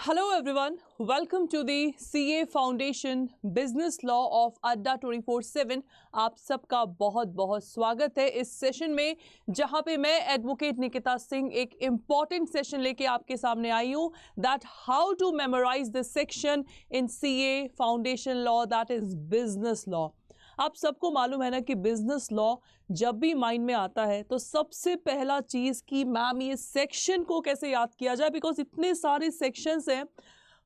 Hello everyone, welcome to the CA Foundation Business Law of Adda 24/7। आप सबका बहुत बहुत स्वागत है इस सेशन में, जहां पे मैं एडवोकेट निकिता सिंह एक इम्पॉर्टेंट सेशन लेके आपके सामने आई हूँ, that how to memorize the section in CA foundation law, that is business law. आप सबको मालूम है ना कि बिजनेस लॉ जब भी माइंड में आता है तो सबसे पहला चीज़ कि मैम ये सेक्शन को कैसे याद किया जाए, बिकॉज इतने सारे सेक्शंस हैं।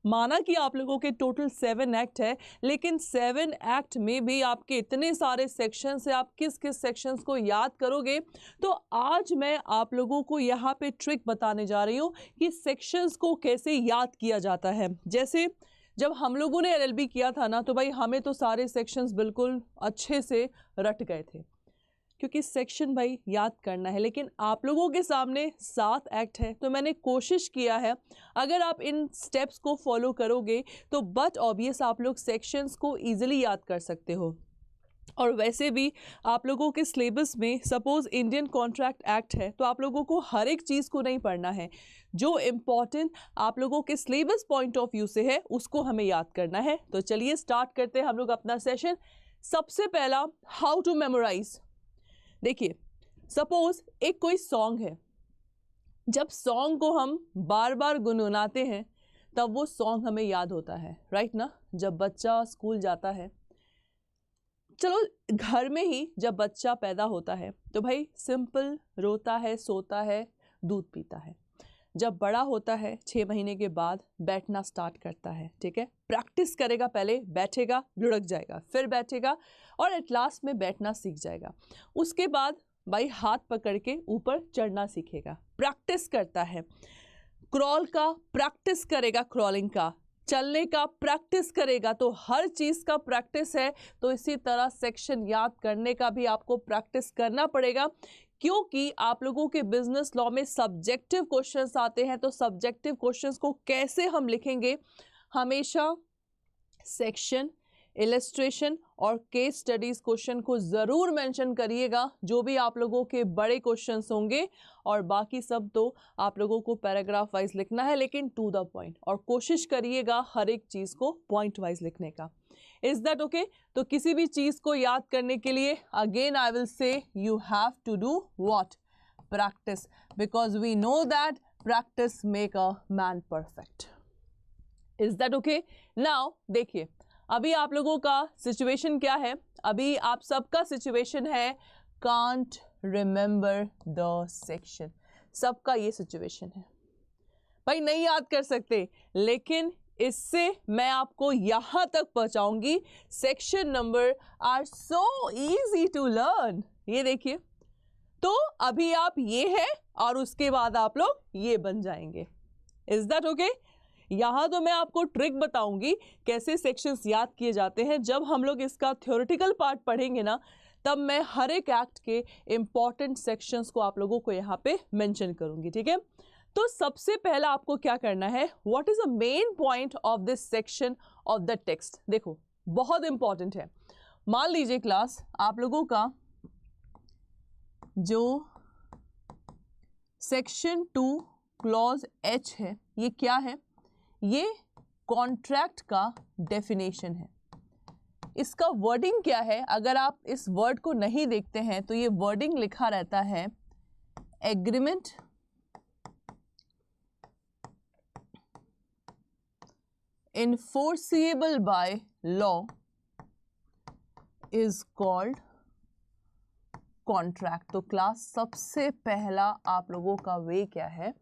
माना कि आप लोगों के टोटल 7 एक्ट है, लेकिन 7 एक्ट में भी आपके इतने सारे सेक्शंस हैं, आप किस किस सेक्शंस को याद करोगे। तो आज मैं आप लोगों को यहाँ पे ट्रिक बताने जा रही हूँ कि सेक्शंस को कैसे याद किया जाता है। जैसे जब हम लोगों ने LLB किया था ना, तो भाई हमें तो सारे सेक्शंस बिल्कुल अच्छे से रट गए थे, क्योंकि सेक्शन भाई याद करना है। लेकिन आप लोगों के सामने 7 एक्ट है, तो मैंने कोशिश किया है अगर आप इन स्टेप्स को फॉलो करोगे तो बट ऑब्वियस आप लोग सेक्शंस को ईजिली याद कर सकते हो। और वैसे भी आप लोगों के सिलेबस में सपोज इंडियन कॉन्ट्रैक्ट एक्ट है, तो आप लोगों को हर एक चीज़ को नहीं पढ़ना है। जो इम्पॉर्टेंट आप लोगों के सिलेबस पॉइंट ऑफ व्यू से है उसको हमें याद करना है। तो चलिए स्टार्ट करते हैं हम लोग अपना सेशन। सबसे पहला, हाउ टू मेमोराइज। देखिए, सपोज एक कोई सॉन्ग है, जब सॉन्ग को हम बार बार गुनगुनाते हैं तब वो सॉन्ग हमें याद होता है, राइट ना। जब बच्चा स्कूल जाता है, चलो घर में ही जब बच्चा पैदा होता है तो भाई सिंपल रोता है, सोता है, दूध पीता है। जब बड़ा होता है 6 महीने के बाद बैठना स्टार्ट करता है, ठीक है। प्रैक्टिस करेगा, पहले बैठेगा, लुढ़क जाएगा, फिर बैठेगा और एट लास्ट में बैठना सीख जाएगा। उसके बाद भाई हाथ पकड़ के ऊपर चढ़ना सीखेगा, प्रैक्टिस करता है। क्रॉल का प्रैक्टिस करेगा, क्रॉलिंग का, चलने का प्रैक्टिस करेगा। तो हर चीज़ का प्रैक्टिस है। तो इसी तरह सेक्शन याद करने का भी आपको प्रैक्टिस करना पड़ेगा, क्योंकि आप लोगों के बिजनेस लॉ में सब्जेक्टिव क्वेश्चंस आते हैं। तो सब्जेक्टिव क्वेश्चंस को कैसे हम लिखेंगे, हमेशा सेक्शन, इलस्ट्रेशन और केस स्टडीज क्वेश्चन को ज़रूर मेंशन करिएगा, जो भी आप लोगों के बड़े क्वेश्चंस होंगे। और बाकी सब तो आप लोगों को पैराग्राफ वाइज लिखना है, लेकिन टू द पॉइंट, और कोशिश करिएगा हर एक चीज़ को पॉइंट वाइज लिखने का। Is that okay? तो किसी भी चीज़ को याद करने के लिए again I will say you have to do what? Practice, because we know that practice make a man perfect. Is that okay? Now देखिए, अभी आप लोगों का सिचुएशन क्या है। अभी आप सबका सिचुएशन है कांट रिमेंबर द सेक्शन। सबका ये सिचुएशन है भाई, नहीं याद कर सकते। लेकिन इससे मैं आपको यहां तक पहुंचाऊंगी, section number are so easy to learn. ये देखिए, तो अभी आप ये है और उसके बाद आप लोग ये बन जाएंगे। Is that okay? यहाँ तो मैं आपको ट्रिक बताऊंगी कैसे सेक्शंस याद किए जाते हैं। जब हम लोग इसका थ्योरेटिकल पार्ट पढ़ेंगे ना, तब मैं हर एक एक्ट के इंपॉर्टेंट सेक्शंस को आप लोगों को यहाँ पे मेंशन करूंगी, ठीक है। तो सबसे पहला आपको क्या करना है, what is the main point of this section of the text. देखो, बहुत इंपॉर्टेंट है। मान लीजिए क्लास, आप लोगों का जो सेक्शन 2 क्लॉज H है, ये क्या है? ये कॉन्ट्रैक्ट का डेफिनेशन है। इसका वर्डिंग क्या है? अगर आप इस वर्ड को नहीं देखते हैं तो ये वर्डिंग लिखा रहता है, agreement enforceable by law is called contract। तो क्लास सबसे पहला आप लोगों का वे क्या है,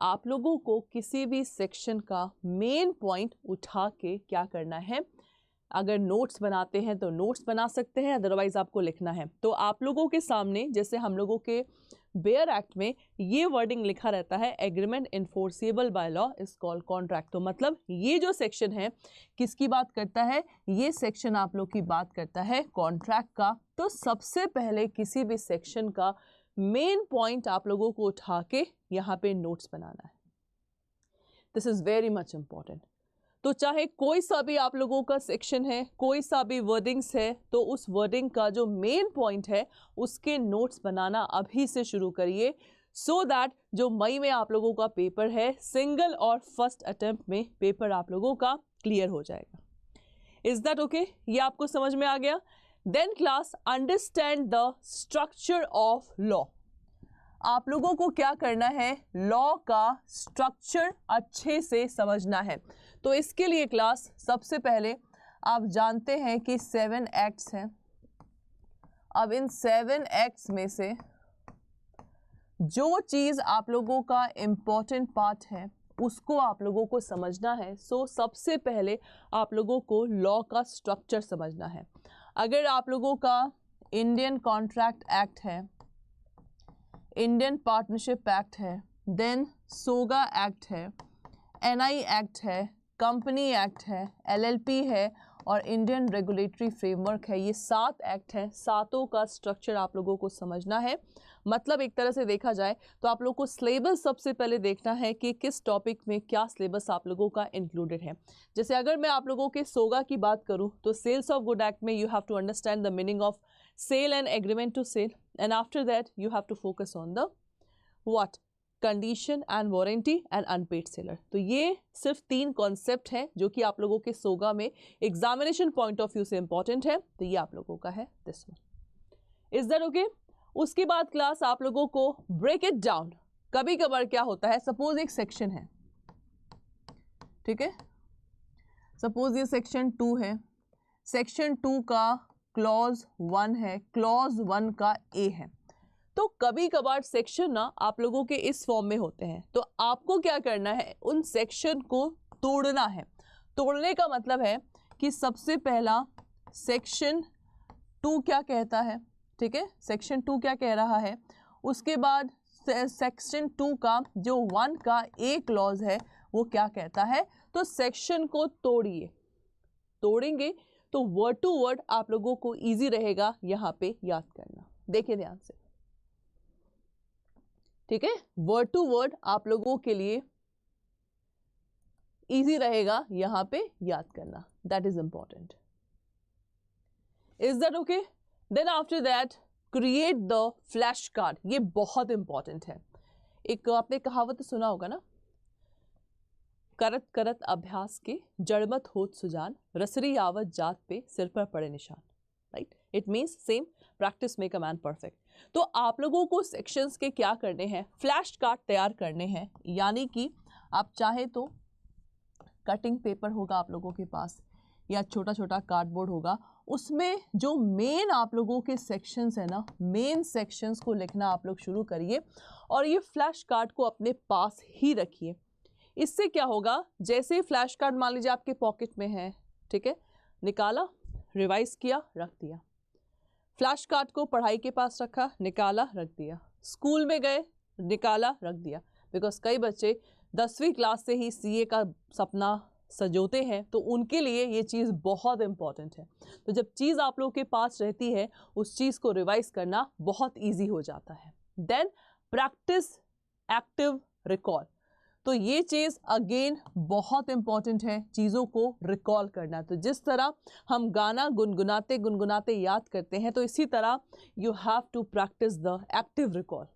आप लोगों को किसी भी सेक्शन का मेन पॉइंट उठा के क्या करना है। अगर नोट्स बनाते हैं तो नोट्स बना सकते हैं, अदरवाइज आपको लिखना है। तो आप लोगों के सामने, जैसे हम लोगों के बेयर एक्ट में ये वर्डिंग लिखा रहता है, agreement enforceable by law is called contract. तो मतलब ये जो सेक्शन है किसकी बात करता है? ये सेक्शन आप लोग की बात करता है कॉन्ट्रैक्ट का। तो सबसे पहले किसी भी सेक्शन का मेन पॉइंट आप लोगों को उठा के यहाँ पे नोट्स बनाना है। This is very much important. तो चाहे कोई सा भी आप लोगों का सेक्शन है, कोई सा भी वर्डिंग्स है, तो उस वर्डिंग का जो मेन पॉइंट है उसके नोट्स बनाना अभी से शुरू करिए, सो दैट जो मई में आप लोगों का पेपर है सिंगल और फर्स्ट अटेम्प्ट में पेपर आप लोगों का क्लियर हो जाएगा। Is that okay? ये आपको समझ में आ गया? Then class, understand the structure of law. आप लोगों को क्या करना है, लॉ का स्ट्रक्चर अच्छे से समझना है। तो इसके लिए क्लास सबसे पहले आप जानते हैं कि 7 एक्ट्स हैं। अब इन 7 एक्ट्स में से जो चीज आप लोगों का इंपॉर्टेंट पार्ट है उसको आप लोगों को समझना है। सो सबसे पहले आप लोगों को लॉ का स्ट्रक्चर समझना है। अगर आप लोगों का इंडियन कॉन्ट्रैक्ट एक्ट है, इंडियन पार्टनरशिप एक्ट है, देन सोगा एक्ट है, एनआई एक्ट है, कंपनी एक्ट है, एलएलपी है और इंडियन रेगुलेटरी फ्रेमवर्क है, ये 7 एक्ट हैं। सातों का स्ट्रक्चर आप लोगों को समझना है। मतलब एक तरह से देखा जाए तो आप लोगों को सिलेबस सबसे पहले देखना है कि किस टॉपिक में क्या सिलेबस आप लोगों का इंक्लूडेड है। जैसे अगर मैं आप लोगों के सोगा की बात करूं तो सेल्स ऑफ गुड एक्ट में you have to understand the meaning of sale and agreement to sell, and after that you have to focus on the what, condition and warranty and unpaid seller. तो ये सिर्फ 3 concept हैं जो कि आप लोगों के सोगा में एग्जामिनेशन पॉइंट ऑफ व्यू से इंपॉर्टेंट है। तो ये आप लोगों का है this one. Is that okay? उसके बाद क्लास आप लोगों को ब्रेक इट डाउन। कभी कभार क्या होता है, सपोज एक सेक्शन है, ठीक है, सपोज ये सेक्शन 2 है, सेक्शन 2 का क्लॉज 1 है, क्लॉज 1 का ए है। तो कभी कभार सेक्शन ना आप लोगों के इस फॉर्म में होते हैं, तो आपको क्या करना है, उन सेक्शन को तोड़ना है। तोड़ने का मतलब है कि सबसे पहला सेक्शन 2 क्या कहता है, ठीक है, सेक्शन 2 क्या कह रहा है, उसके बाद सेक्शन 2 का जो 1 का ए क्लॉज है वो क्या कहता है। तो सेक्शन को तोड़िए, तोड़ेंगे तो वर्ड टू वर्ड आप लोगों को इजी रहेगा यहाँ पे याद करना। देखिए ध्यान से, ठीक है, वर्ड टू वर्ड आप लोगों के लिए इजी रहेगा यहाँ पे याद करना, that is important. Is that okay? Then after that create the flash card. ये बहुत इंपॉर्टेंट है। एक आपने कहावत सुना होगा ना, करत करत अभ्यास के जड़मत होत सुजान, रसरी आवत जात पे सिर पर पड़े निशान, right? It means same, practice make a man perfect. तो आप लोगों को सेक्शंस के क्या करने हैं, फ्लैश कार्ड तैयार करने हैं। यानी कि आप चाहे तो कटिंग पेपर होगा आप लोगों के पास या छोटा छोटा कार्डबोर्ड होगा, उसमें जो मेन आप लोगों के सेक्शंस है ना, मेन सेक्शंस को लिखना आप लोग शुरू करिए और ये फ्लैश कार्ड को अपने पास ही रखिए। इससे क्या होगा, जैसे फ्लैश कार्ड मान लीजिए आपके पॉकेट में है, ठीक है, निकाला, रिवाइज किया, रख दिया। फ्लैश कार्ड को पढ़ाई के पास रखा, निकाला, रख दिया। स्कूल में गए, निकाला, रख दिया। बिकॉज कई बच्चे 10वीं क्लास से ही सीए का सपना सजोते हैं, तो उनके लिए ये चीज़ बहुत इंपॉर्टेंट है। तो जब चीज़ आप लोगों के पास रहती है, उस चीज़ को रिवाइज करना बहुत ईजी हो जाता है। Then practice active recall. तो ये चीज़ अगेन बहुत इंपॉर्टेंट है, चीज़ों को रिकॉल करना। तो जिस तरह हम गाना गुनगुनाते गुनगुनाते याद करते हैं, तो इसी तरह you have to practice the active recall.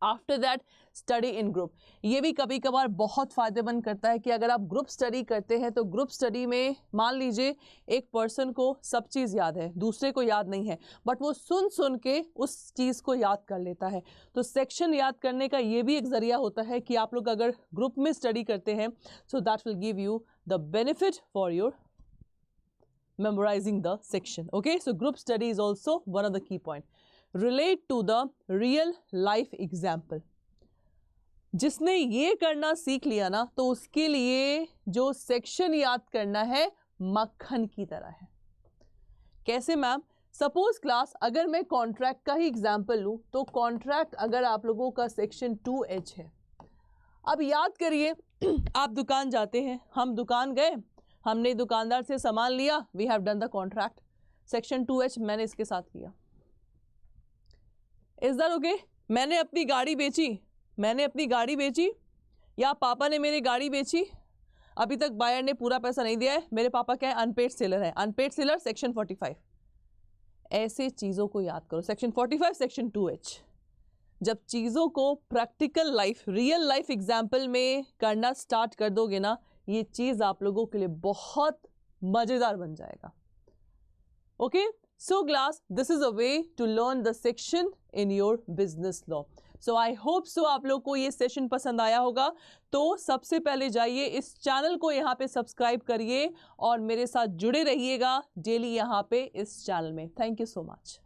After that study in group. ये भी कभी कभार बहुत फ़ायदेमंद करता है कि अगर आप ग्रुप स्टडी करते हैं तो ग्रुप स्टडी में मान लीजिए एक पर्सन को सब चीज़ याद है, दूसरे को याद नहीं है, बट वो सुन सुन के उस चीज़ को याद कर लेता है। तो सेक्शन याद करने का ये भी एक ज़रिया होता है कि आप लोग अगर ग्रुप में स्टडी करते हैं, so that will give you the benefit for your memorizing the section. Okay, so group study is also one of the key point. Relate to the real life example. जिसने ये करना सीख लिया ना, तो उसके लिए जो सेक्शन याद करना है मक्खन की तरह है। कैसे मैम? सपोज क्लास अगर मैं कॉन्ट्रैक्ट का ही एग्जाम्पल लूँ, तो कॉन्ट्रैक्ट अगर आप लोगों का सेक्शन 2H है। अब याद करिए, आप दुकान जाते हैं, हम दुकान गए, हमने दुकानदार से सामान लिया, we have done the contract, section 2H मैंने इसके साथ किया। Is that okay? मैंने अपनी गाड़ी बेची या पापा ने मेरी गाड़ी बेची, अभी तक बायर ने पूरा पैसा नहीं दिया है, मेरे पापा क्या है, अनपेड सेलर है, अनपेड सेलर सेक्शन 45। ऐसे चीज़ों को याद करो, सेक्शन 45 सेक्शन 2H। जब चीज़ों को practical life, real life example में करना स्टार्ट कर दोगे ना, ये चीज़ आप लोगों के लिए बहुत मज़ेदार बन जाएगा. Okay, so class, this is a way to learn the section in your business law. So I hope so आप लोग को ये सेशन पसंद आया होगा. तो सबसे पहले जाइए इस चैनल को यहाँ पे सब्सक्राइब करिए और मेरे साथ जुड़े रहिएगा डेली यहाँ पे इस चैनल में. Thank you so much.